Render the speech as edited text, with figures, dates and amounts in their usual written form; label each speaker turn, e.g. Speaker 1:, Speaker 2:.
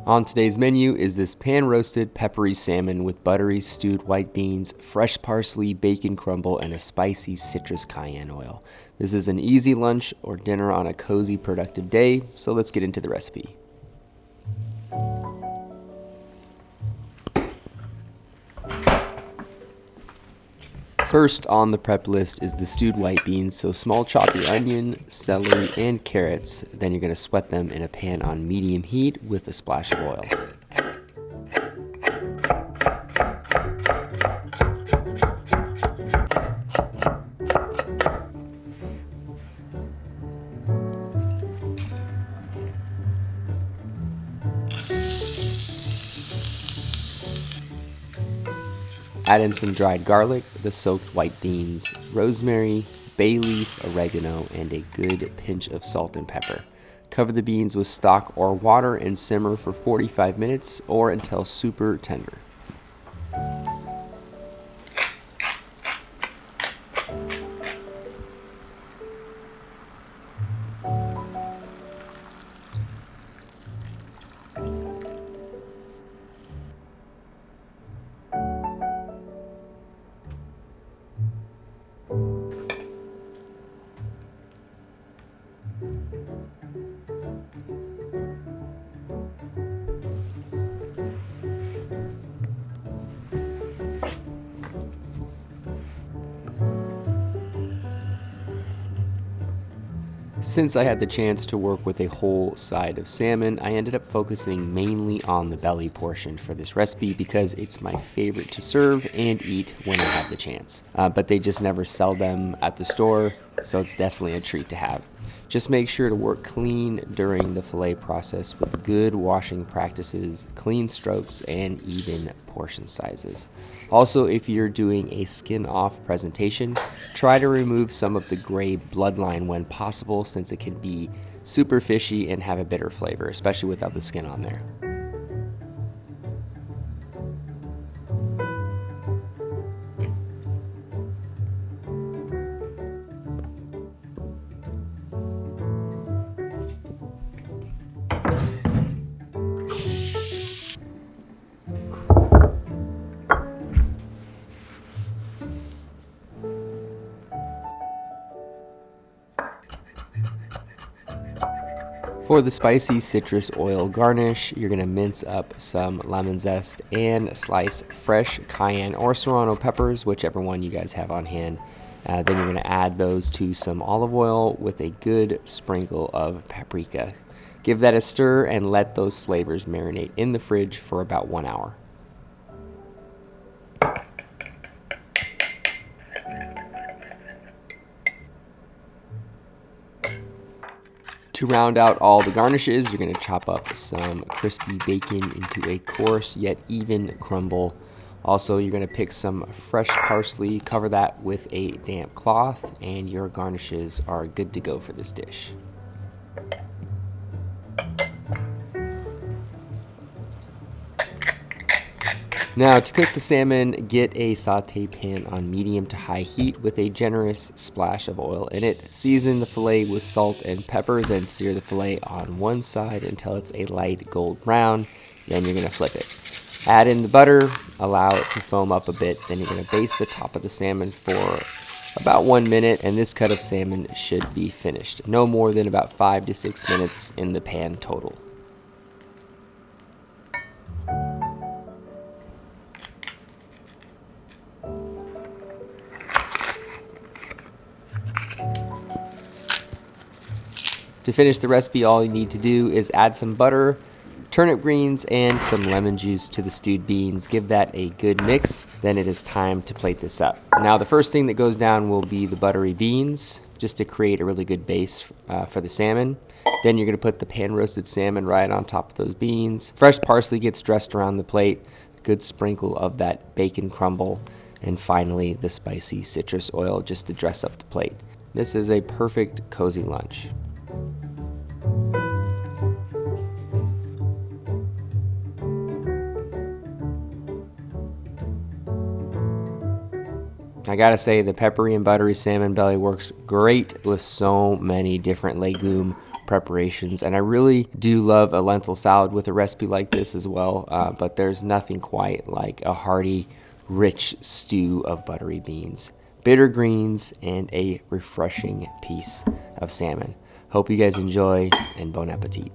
Speaker 1: On today's menu is this pan-roasted peppery salmon with buttery stewed white beans, fresh parsley, bacon crumble, and a spicy citrus cayenne oil. This is an easy lunch or dinner on a cozy, productive day, so let's get into the recipe. First on the prep list is the stewed white beans, so small chopped onion, celery, and carrots. Then you're going to sweat them in a pan on medium heat with a splash of oil. Add in some dried garlic, the soaked white beans, rosemary, bay leaf, oregano, and a good pinch of salt and pepper. Cover the beans with stock or water and simmer for 45 minutes or until super tender. Since I had the chance to work with a whole side of salmon, I ended up focusing mainly on the belly portion for this recipe because it's my favorite to serve and eat when I have the chance. But they just never sell them at the store, so it's definitely a treat to have. Just make sure to work clean during the fillet process with good washing practices, clean strokes, and even portion sizes. Also, if you're doing a skin off presentation, try to remove some of the gray bloodline when possible, since it can be super fishy and have a bitter flavor, especially without the skin on there. For the spicy citrus oil garnish, you're going to mince up some lemon zest and slice fresh cayenne or serrano peppers, whichever one you guys have on hand. Then you're going to add those to some olive oil with a good sprinkle of paprika. Give that a stir and let those flavors marinate in the fridge for about 1 hour. To round out all the garnishes, you're going to chop up some crispy bacon into a coarse yet even crumble. Also, you're going to pick some fresh parsley, cover that with a damp cloth, and your garnishes are good to go for this dish. Now, to cook the salmon, get a saute pan on medium to high heat with a generous splash of oil in it. Season the filet with salt and pepper, then sear the filet on one side until it's a light gold brown. Then you're going to flip it. Add in the butter, allow it to foam up a bit. Then you're going to baste the top of the salmon for about 1 minute, and this cut of salmon should be finished. No more than about 5 to 6 minutes in the pan total. To finish the recipe, all you need to do is add some butter, turnip greens, and some lemon juice to the stewed beans. Give that a good mix. Then it is time to plate this up. Now, the first thing that goes down will be the buttery beans, just to create a really good base for the salmon. Then you're going to put the pan-roasted salmon right on top of those beans. Fresh parsley gets dressed around the plate. A good sprinkle of that bacon crumble. And finally, the spicy citrus oil just to dress up the plate. This is a perfect cozy lunch. I gotta say, the peppery and buttery salmon belly works great with so many different legume preparations, and I really do love a lentil salad with a recipe like this as well, but there's nothing quite like a hearty, rich stew of buttery beans, bitter greens, and a refreshing piece of salmon. Hope you guys enjoy, and bon appetit.